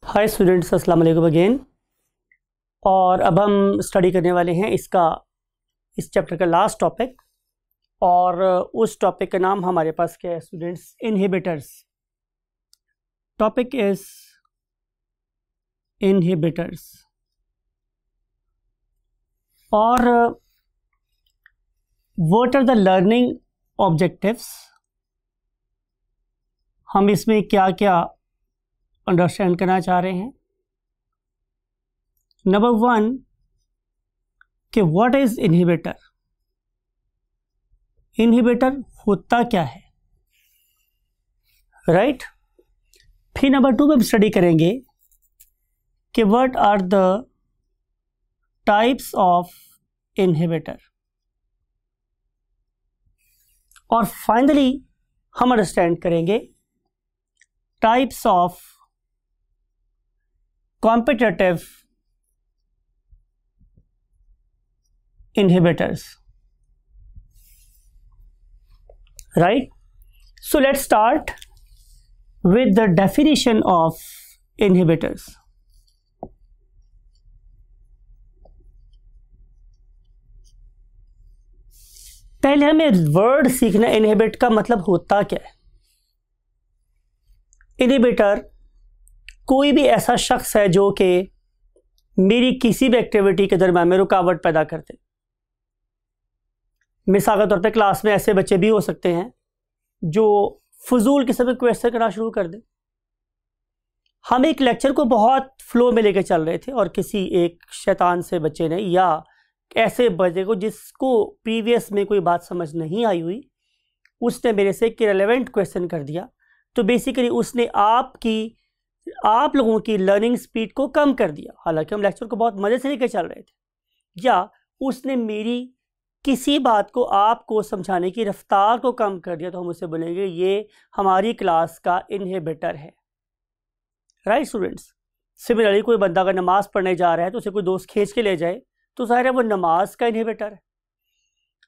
Hi students, अस्सलाम वालेकुम again. और अब हम स्टडी करने वाले हैं इस चैप्टर का लास्ट टॉपिक। और उस टॉपिक का नाम हमारे पास क्या है students? Inhibitors. Topic is inhibitors. और what are the learning objectives, हम इसमें क्या क्या अंडरस्टैंड करना चाह रहे हैं। नंबर 1 कि व्हाट इज इनहिबिटर। इनहिबिटर होता क्या है, राइट? फिर नंबर 2 में हम स्टडी करेंगे कि what are the types of inhibitor. और फाइनली हम अंडरस्टैंड करेंगे types of competitive inhibitors, right? So let's start with the definition of inhibitors. पहले हमें वर्ड सीखना, इनहिबिट का मतलब होता क्या है। इनहिबिटर कोई भी ऐसा शख्स है जो कि मेरी किसी भी एक्टिविटी के दरम्यान में रुकावट पैदा करते। मिसाल के तौर पे क्लास में ऐसे बच्चे भी हो सकते हैं जो फजूल किस्म के क्वेश्चन करना शुरू कर दें। हम एक लेक्चर को बहुत फ्लो में लेके चल रहे थे और किसी एक शैतान से बच्चे ने या ऐसे बच्चे को जिसको प्रीवियस में कोई बात समझ नहीं आई हुई, उसने मेरे से एक इरेलेवेंट क्वेश्चन कर दिया। तो बेसिकली उसने आप लोगों की लर्निंग स्पीड को कम कर दिया। हालांकि हम लेक्चर को बहुत मज़े से लेकर चल रहे थे, या उसने मेरी किसी बात को आपको समझाने की रफ्तार को कम कर दिया, तो हम उससे बोलेंगे ये हमारी क्लास का इनहिबिटर है, राइट स्टूडेंट्स? सिमिलरली कोई बंदा अगर नमाज पढ़ने जा रहा है तो उसे कोई दोस्त खींच के ले जाए तो ज़ाहिर है वो नमाज का इनहिबिटर है।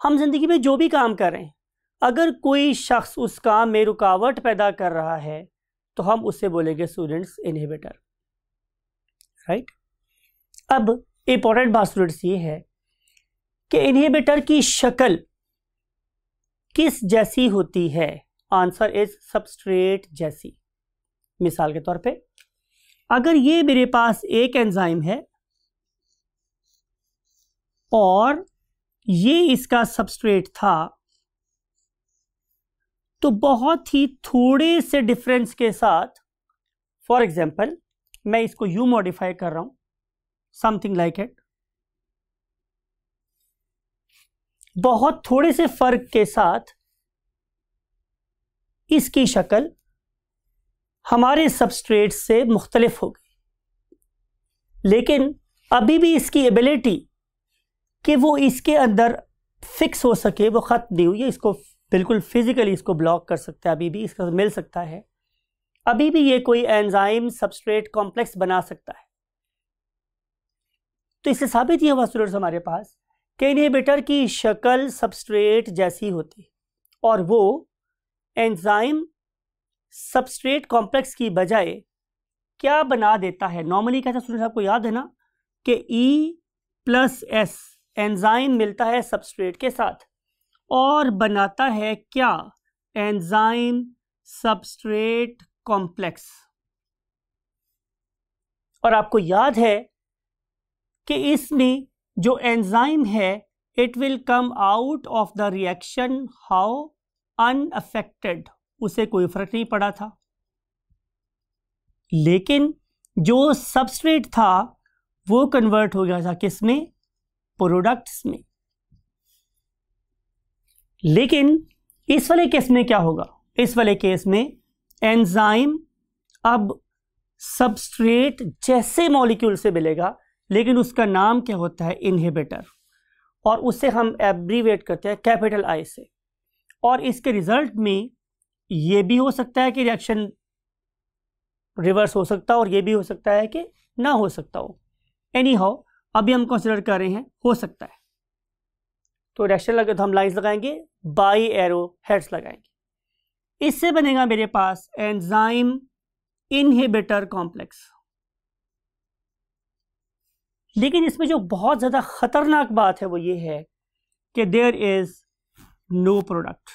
हम जिंदगी में जो भी काम कर रहे हैं, अगर कोई शख्स उस काम में रुकावट पैदा कर रहा है तो हम उससे बोलेंगे स्टूडेंट्स इनहिबिटर, राइट? अब इंपॉर्टेंट बात स्टूडेंट्स ये है कि इनहिबिटर की शक्ल किस जैसी होती है? आंसर इज सबस्ट्रेट जैसी। मिसाल के तौर पे अगर ये मेरे पास एक एंजाइम है और ये इसका सबस्ट्रेट था, तो बहुत ही थोड़े से डिफरेंस के साथ, फॉर एग्जाम्पल मैं इसको यूं मॉडिफाई कर रहा हूं, समथिंग लाइक इट, बहुत थोड़े से फर्क के साथ इसकी शक्ल हमारे सबस्ट्रेट से मुख्तलिफ हो गई। लेकिन अभी भी इसकी एबिलिटी कि वो इसके अंदर फिक्स हो सके वो खत्म नहीं हुई है। इसको बिल्कुल फिजिकली इसको ब्लॉक कर सकता है, अभी भी इसका मिल सकता है, अभी भी ये कोई एंजाइम सबस्ट्रेट कॉम्प्लेक्स बना सकता है। तो इससे साबित ये हुआ स्टूडेंट्स हमारे पास कि इनहिबिटर की शक्ल सबस्ट्रेट जैसी होती है और वो एंजाइम सबस्ट्रेट कॉम्प्लेक्स की बजाय क्या बना देता है। नॉर्मली क्या था स्टूडेंट्स, आपको याद है ना कि E+S एंजाइम मिलता है सबस्ट्रेट के साथ और बनाता है क्या? Enzyme substrate complex. और आपको याद है कि इसमें जो एंजाइम है it will come out of the reaction how unaffected, उसे कोई फर्क नहीं पड़ा था। लेकिन जो सबस्ट्रेट था वो कन्वर्ट हो गया था किसमें? प्रोडक्ट्स में। लेकिन इस वाले केस में क्या होगा? इस वाले केस में एंजाइम अब सबस्ट्रेट जैसे मॉलिक्यूल से मिलेगा, लेकिन उसका नाम क्या होता है? इनहिबिटर। और उससे हम एब्रीवेट करते हैं कैपिटल आई से। और इसके रिजल्ट में ये भी हो सकता है कि रिएक्शन रिवर्स हो सकता है और ये भी हो सकता है कि ना हो सकता हो। एनी हाउ अभी हम कंसिडर कर रहे हैं हो सकता है। तो रिएक्शन लगे तो हम लाइंस लगाएंगे, बाई एरो हेड्स लगाएंगे। इससे बनेगा मेरे पास एंजाइम इनहिबिटर कॉम्प्लेक्स। लेकिन इसमें जो बहुत ज़्यादा ख़तरनाक बात है वो ये है कि देयर इज़ नो प्रोडक्ट,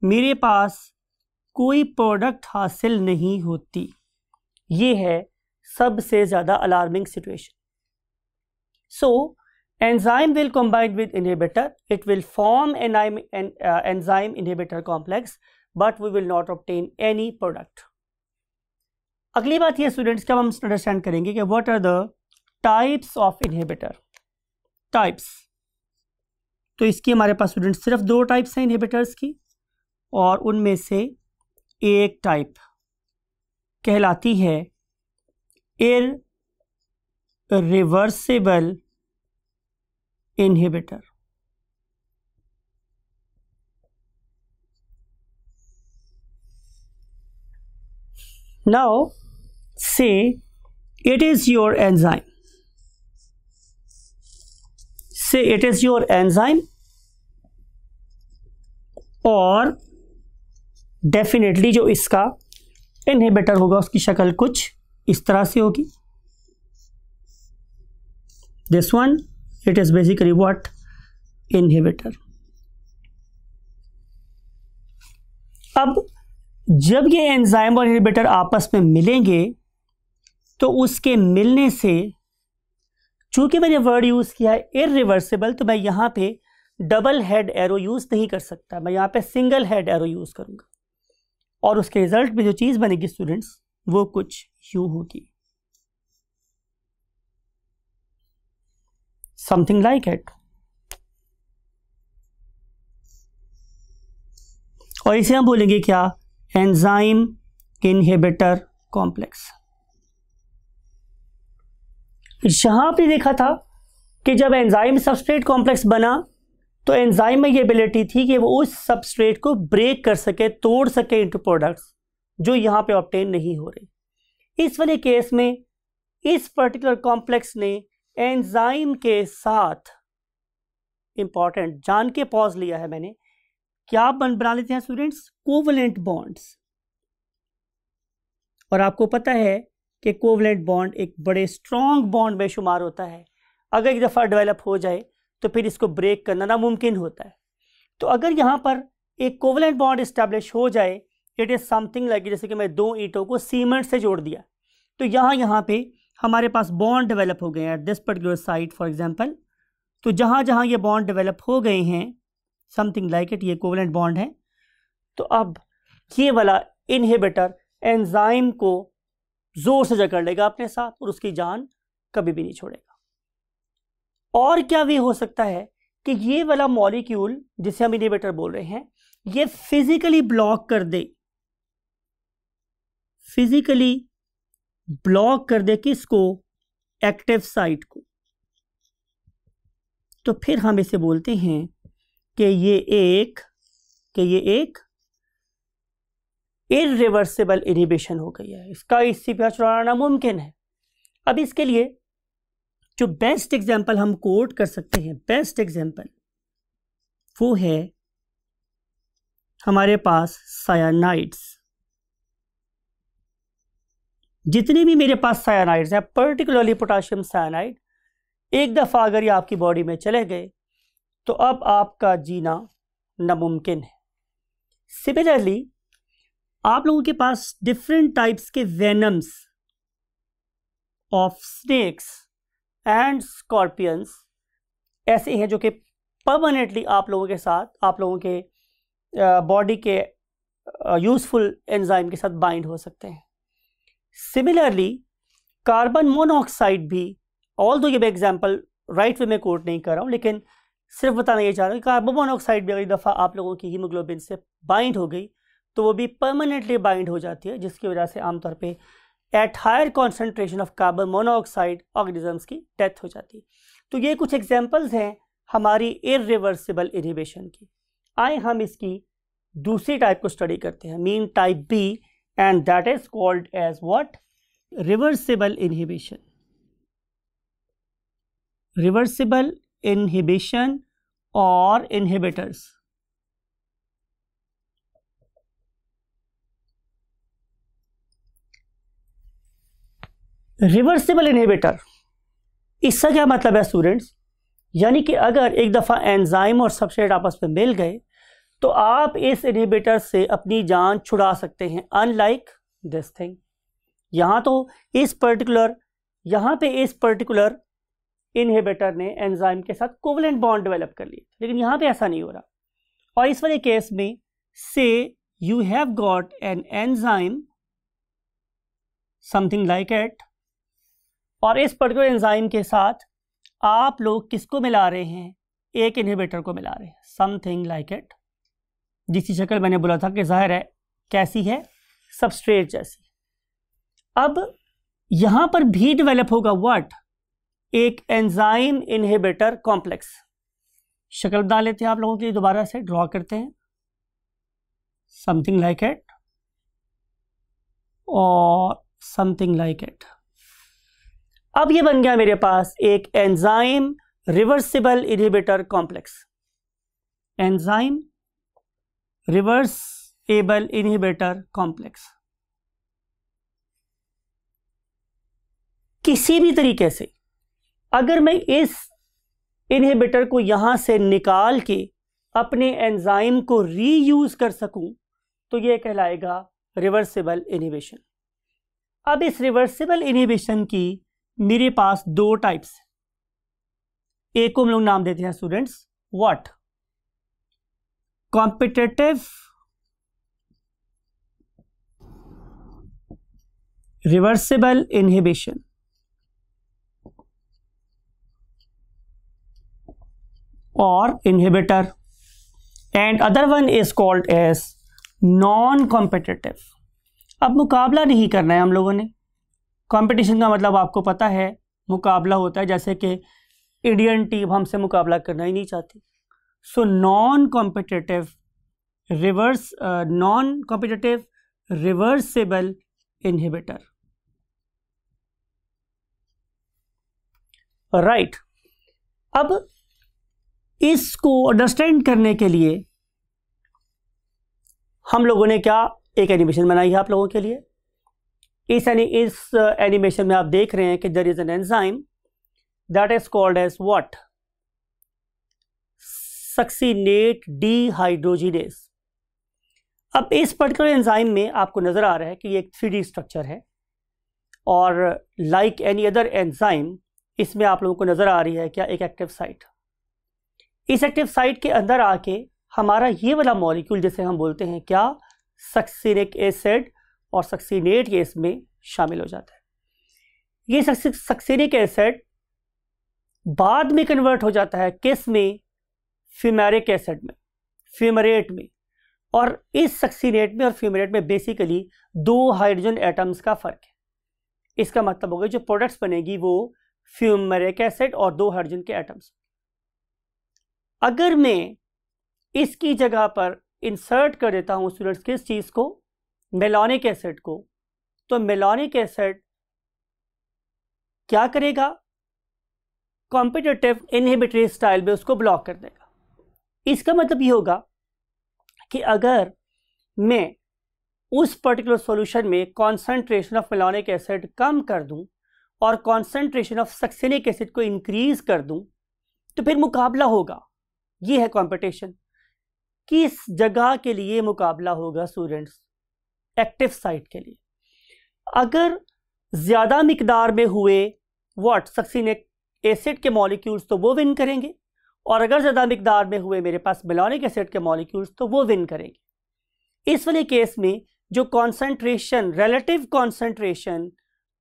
मेरे पास कोई प्रोडक्ट हासिल नहीं होती। ये है सबसे ज़्यादा alarming situation. So enzyme will combine with inhibitor, it will form an enzyme inhibitor complex, but we will not obtain any product. अगली बात ये स्टूडेंट्स क्या हम अंडरस्टैंड करेंगे कि what are the types of inhibitor. Types, तो इसकी हमारे पास स्टूडेंट्स सिर्फ 2 टाइप्स हैं इनहिबिटर्स की, और उनमें से एक टाइप कहलाती है irreversible inhibitor. Now say it is your enzyme. Say it is your enzyme, और डेफिनेटली जो इसका इनहिबिटर होगा उसकी शक्ल कुछ इस तरह से होगी। This one, it is basically what? Inhibitor. अब जब ये एंजाइम और इनहिबिटर आपस में मिलेंगे तो उसके मिलने से, चूंकि मैंने वर्ड यूज किया है इररिवर्सिबल, तो मैं यहां पे डबल हेड एरो यूज नहीं कर सकता, मैं यहां पे सिंगल हेड एरो यूज करूंगा, और उसके रिजल्ट में जो चीज बनेगी स्टूडेंट्स वो कुछ यूं होगी, something like it। और इसे हम बोलेंगे क्या? Enzyme inhibitor complex. यहां पे देखा था कि जब एंजाइम सबस्ट्रेट कॉम्प्लेक्स बना तो एंजाइम में ये एबिलिटी थी कि वो उस सबस्ट्रेट को ब्रेक कर सके, तोड़ सके इनटू प्रोडक्ट्स, जो यहां पे ऑब्टेन नहीं हो रहे। इस वाले केस में इस पर्टिकुलर कॉम्प्लेक्स ने एंजाइम के साथ, इंपॉर्टेंट जान के पॉज लिया है मैंने, क्या बना लेते हैं स्टूडेंट्स? Covalent bonds. और आपको पता है कि कोवलेंट बॉन्ड एक बड़े स्ट्रॉन्ग बॉन्ड में शुमार होता है, अगर एक दफ़ा डेवलप हो जाए तो फिर इसको ब्रेक करना नामुमकिन होता है। तो अगर यहाँ पर एक कोवलेंट बॉन्ड इस्टेब्लिश हो जाए, इट इज़ समथिंग लाइक, जैसे कि मैं 2 ईंटों को सीमेंट से जोड़ दिया, तो यहाँ पे हमारे पास बॉन्ड डेवलप हो गए हैं at this particular site for example. तो जहाँ जहाँ ये बॉन्ड डेवलप हो गए हैं, समथिंग लाइक इट, ये कोवलेंट बॉन्ड है, तो अब ये वाला इनहिबिटर एंजाइम को जोर से जकड़ लेगा अपने साथ और उसकी जान कभी भी नहीं छोड़ेगा। और क्या भी हो सकता है कि ये वाला मॉलिक्यूल जिसे हम इनहिबिटर बोल रहे हैं, ये फिजिकली ब्लॉक कर दे, फिजिकली ब्लॉक कर दे किसको? एक्टिव साइट को। तो फिर हम इसे बोलते हैं कि ये एक इररिवर्सिबल इनहिबिशन हो गई है, इसका इससे पीछा छुड़ाना मुमकिन है। अब इसके लिए जो बेस्ट एग्जांपल हम कोट कर सकते हैं, बेस्ट एग्जांपल वो है हमारे पास सायानाइड्स। जितने भी मेरे पास सायानाइड्स हैं, पर्टिकुलरली पोटाशियम सायानाइड, एक दफ़ा अगर ये आपकी बॉडी में चले गए तो अब आपका जीना नामुमकिन है। सिमिलरली आप लोगों के पास डिफरेंट टाइप्स के venoms of snakes and scorpions ऐसे हैं जो कि परमानेंटली आप लोगों के साथ, आप लोगों के बॉडी के यूजफुल एंजाइम के साथ बाइंड हो सकते हैं। सिमिलरली कार्बन मोनोऑक्साइड भी, ऑल्दो ये मैं एग्जाम्पल राइट वे में कोट नहीं कर रहा हूँ, लेकिन सिर्फ बताना ये चाह रहा हूँ कि कार्बन मोनोऑक्साइड भी अगर दफ़ा आप लोगों की हीमोग्लोबिन से बाइंड हो गई तो वो भी परमानेंटली बाइंड हो जाती है, जिसकी वजह से आमतौर पे at higher concentration of carbon monoxide organisms की डेथ हो जाती है। तो ये कुछ एग्जाम्पल्स हैं हमारी इररिवर्सिबल इनहिबिशन की। आए हम इसकी दूसरी टाइप को स्टडी करते हैं, mean type B, and that is called as what? Reversible inhibition. Reversible inhibition और इनहिबिटर्स। रिवर्सिबल इनहिबिटर इसका क्या मतलब है स्टूडेंट्स, यानी कि अगर एक दफ़ा एंजाइम और सबस्ट्रेट आपस में मिल गए तो आप इस इनहिबिटर से अपनी जान छुड़ा सकते हैं, अनलाइक दिस थिंग। यहाँ तो इस पर्टिकुलर इनहिबिटर ने एंजाइम के साथ कोवलेंट बॉन्ड डेवलप कर लिया, लेकिन यहाँ पे ऐसा नहीं हो रहा। और इस वाले केस में से you have got an enzyme something like it, और इस पर्टिकुलर एंजाइम के साथ आप लोग किसको मिला रहे हैं, एक इनहिबिटर को मिला रहे हैं, समथिंग लाइक इट, जिसकी शक्ल मैंने बोला था कि जाहिर है कैसी है, सबस्ट्रेट जैसी। अब यहां पर भी डेवलप होगा व्हाट, एक एंजाइम इनहिबिटर कॉम्प्लेक्स। शक्ल बना लेते हैं आप लोगों के लिए, दोबारा से ड्रॉ करते हैं, समथिंग लाइक इट और समथिंग लाइक इट। अब ये बन गया मेरे पास एक enzyme reversible inhibitor complex, enzyme reversible inhibitor complex. किसी भी तरीके से अगर मैं इस इनहिबिटर को यहां से निकाल के अपने एंजाइम को रीयूज कर सकूं तो यह कहलाएगा रिवर्सिबल इनहिबिशन। अब इस रिवर्सिबल इनहिबिशन की मेरे पास दो टाइप्स, एक को हम लोग नाम देते हैं students what, competitive reversible inhibition और inhibitor, and other one is called as non competitive. अब मुकाबला नहीं करना है हम लोगों ने, कंपटीशन का मतलब आपको पता है मुकाबला होता है, जैसे कि इंडियन टीम हमसे मुकाबला करना ही नहीं चाहती। So non competitive reversible inhibitor, right. अब इसको अंडरस्टैंड करने के लिए हम लोगों ने क्या एक एनिमेशन बनाई है आप लोगों के लिए। इस एनिमेशन में आप देख रहे हैं कि there is an enzyme that is called as what, succinate dehydrogenase. अब इस पर्टिकुलर एंजाइम में आपको नजर आ रहा है कि ये एक 3D स्ट्रक्चर है, और लाइक एनी अदर एंजाइम इसमें आप लोगों को नजर आ रही है क्या, एक एक्टिव साइट। इस एक्टिव साइट के अंदर आके हमारा ये वाला मॉलिक्यूल जिसे हम बोलते हैं क्या, सक्सिनिक एसिड, और सक्सिनेट ये इसमें शामिल हो जाता है। ये सक्सिनिक एसिड बाद में कन्वर्ट हो जाता है किस में, फ्यूमेरिक एसिड में, फ्यूमरेट में। और इस सक्सिनेट में और फ्यूमरेट में बेसिकली 2 हाइड्रोजन एटम्स का फर्क है। इसका मतलब होगा जो प्रोडक्ट्स बनेगी वो फ्यूमरिक एसिड और 2 हाइड्रोजन के एटम्स। अगर मैं इसकी जगह पर इंसर्ट कर देता हूं स्टूडेंट्स किस चीज को, मेलानिक एसिड को, तो मेलानिक एसिड क्या करेगा, कॉम्पिटिटिव इनहिबिटरी स्टाइल में उसको ब्लॉक कर देगा। इसका मतलब ये होगा कि अगर मैं उस पर्टिकुलर सॉल्यूशन में कॉन्सेंट्रेशन ऑफ मेलानिक एसिड कम कर दूं और कॉन्सेंट्रेशन ऑफ सक्सिनिक एसिड को इंक्रीज कर दूं तो फिर मुकाबला होगा। ये है कंपटीशन। किस जगह के लिए मुकाबला होगा स्टूडेंट्स, एक्टिव साइट के लिए। अगर ज्यादा मिकदार में हुए व्हाट, सक्सिनिक एसिड के मॉलिक्यूल्स तो वो विन करेंगे, और अगर ज्यादा मिकदार में हुए मेरे पास मेलानिक एसिड के मॉलिक्यूल्स तो वो विन करेंगे। इस वाले केस में जो concentration, relative concentration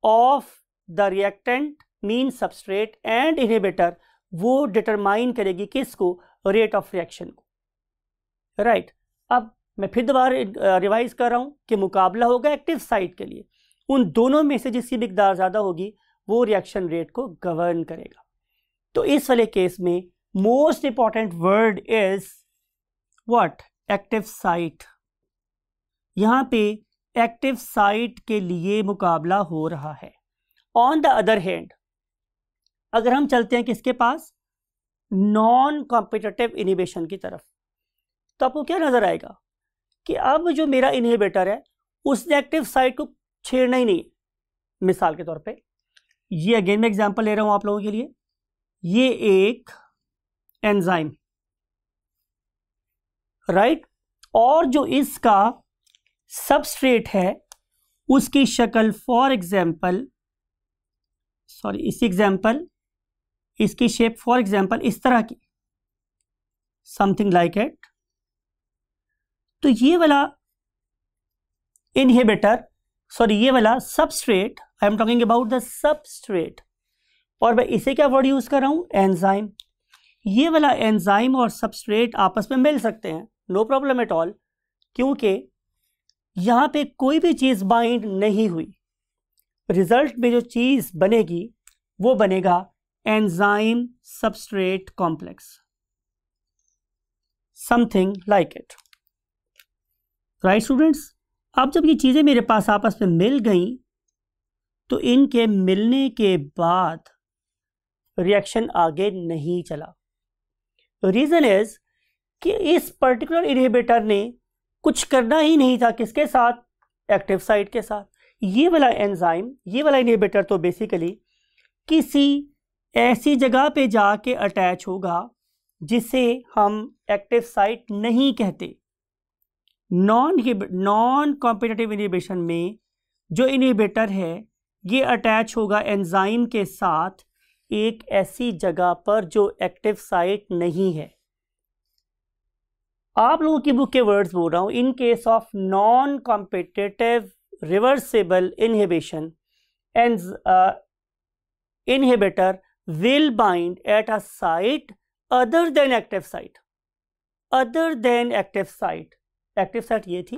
of the reactant mean substrate and inhibitor, वो डिटरमाइन करेगी किसको, रेट ऑफ रिएक्शन को, राइट। अब मैं फिर दोबारा रिवाइज कर रहा हूं कि मुकाबला होगा एक्टिव साइट के लिए। उन दोनों में से जिसकी मिकदार ज्यादा होगी वो रिएक्शन रेट को गवर्न करेगा। तो इस वाले केस में most important word is what, active site. यहां पे एक्टिव साइट के लिए मुकाबला हो रहा है। ऑन द अदर हैंड अगर हम चलते हैं किसके पास, नॉन कॉम्पिटिटिव इनहिबिशन की तरफ, तो आपको क्या नजर आएगा कि अब जो मेरा इनहिबिटर है उसने एक्टिव साइट को छेड़ना ही नहीं। मिसाल के तौर पे ये अगेन मैं एग्जांपल ले रहा हूं आप लोगों के लिए, ये एक एंजाइम, राइट, और जो इसका सबस्ट्रेट है उसकी शक्ल फॉर एग्जांपल, इसकी शेप फॉर एग्जांपल इस तरह की, समथिंग लाइक इट। तो ये वाला इनहिबिटर, ये वाला substrate, I am talking about the substrate, और मैं इसे क्या वर्ड यूज कर रहा हूं, एंजाइम। ये वाला एंजाइम और सबस्ट्रेट आपस में मिल सकते हैं, नो प्रॉब्लम एट ऑल, क्योंकि यहां पे कोई भी चीज बाइंड नहीं हुई। रिजल्ट में जो चीज बनेगी वो बनेगा enzyme substrate complex, something like it, right students. अब जब ये चीजें मेरे पास आपस में मिल गई तो इनके मिलने के बाद रिएक्शन आगे नहीं चला। रीजन इज कि इस पर्टिकुलर इनहिबिटर ने कुछ करना ही नहीं था, किसके साथ, एक्टिव साइट के साथ। ये वाला एंजाइम, ये वाला इनहिबिटर तो बेसिकली किसी ऐसी जगह पे जाके अटैच होगा जिसे हम एक्टिव साइट नहीं कहते। नॉन कॉम्पिटिटिव इनहिबिशन में जो इनहिबिटर है ये अटैच होगा एंजाइम के साथ एक ऐसी जगह पर जो एक्टिव साइट नहीं है। आप लोगों की बुक के वर्ड्स बोल रहा हूं, in case of non competitive reversible inhibition and inhibitor will bind at a site other than active site, active site ये थी,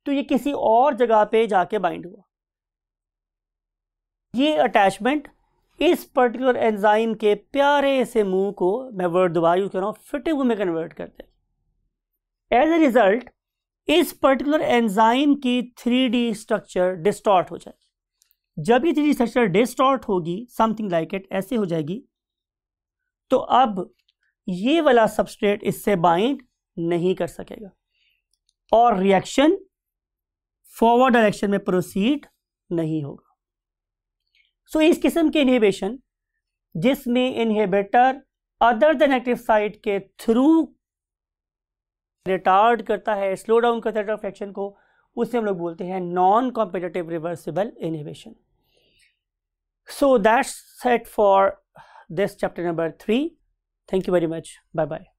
तो ये किसी और जगह पे जाके बाइंड हुआ। ये अटैचमेंट इस पर्टिकुलर एंजाइम के प्यारे से मुंह को, मैं वर्ड दोबारा यूज कर रहा हूं, फिटिंग में कन्वर्ट करते हैं। एज ए रिजल्ट इस पर्टिकुलर एंजाइम की 3D स्ट्रक्चर डिस्टॉर्ट हो जाएगी। जब ये 3D स्ट्रक्चर डिस्टॉर्ट होगी, समथिंग लाइक इट, ऐसे हो जाएगी, तो अब ये वाला सबस्ट्रेट इससे बाइंड नहीं कर सकेगा और रिएक्शन फॉरवर्ड डायरेक्शन में प्रोसीड नहीं होगा। सो इस किस्म के इनहिबिशन जिसमें inhibitor other than active site के थ्रू रिटार्ड करता है, स्लो डाउन करता है रिएक्शन को, उसे हम लोग बोलते हैं non competitive reversible inhibition. So that's it for this chapter number 3. Thank you very much. Bye bye.